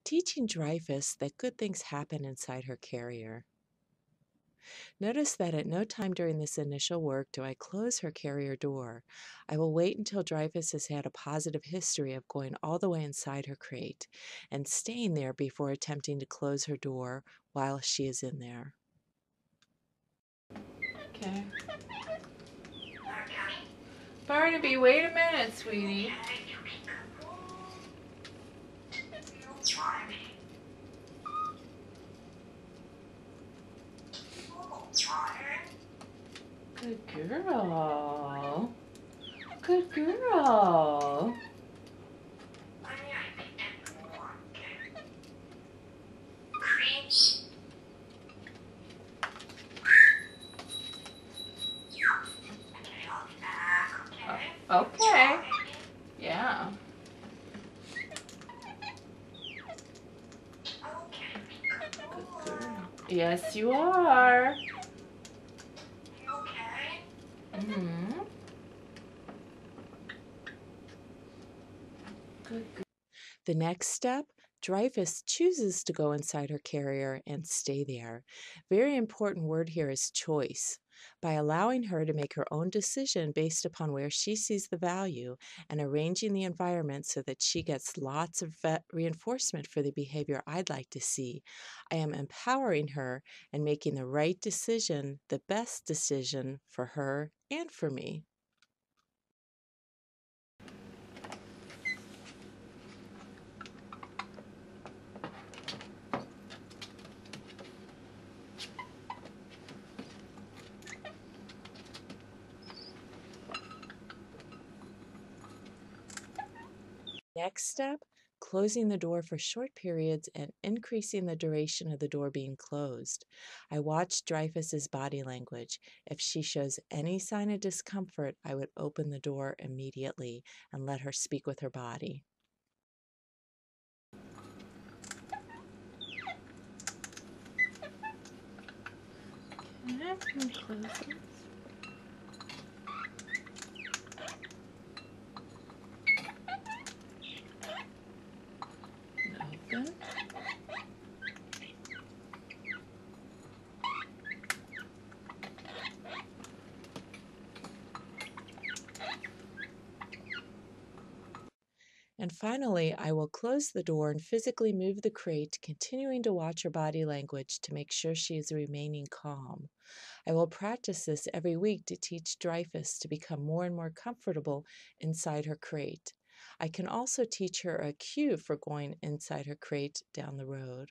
Teaching Dreyfus that good things happen inside her carrier. Notice that at no time during this initial work do I close her carrier door. I will wait until Dreyfus has had a positive history of going all the way inside her crate and staying there before attempting to close her door while she is in there. Okay. Barnaby, wait a minute, sweetie. Good girl. Good girl. Okay. Yeah. Good girl. Yes, you are. Mm-hmm. Good girl. The next step, Dreyfus chooses to go inside her carrier and stay there. Very important word here is choice. By allowing her to make her own decision based upon where she sees the value and arranging the environment so that she gets lots of reinforcement for the behavior I'd like to see, I am empowering her and making the right decision, the best decision for her and for me. Next step, closing the door for short periods and increasing the duration of the door being closed. I watch Dreyfus's body language. If she shows any sign of discomfort, I would open the door immediately and let her speak with her body. Okay, close this. Open. And finally, I will close the door and physically move the crate, continuing to watch her body language to make sure she is remaining calm. I will practice this every week to teach Dreyfus to become more and more comfortable inside her crate. I can also teach her a cue for going inside her crate down the road.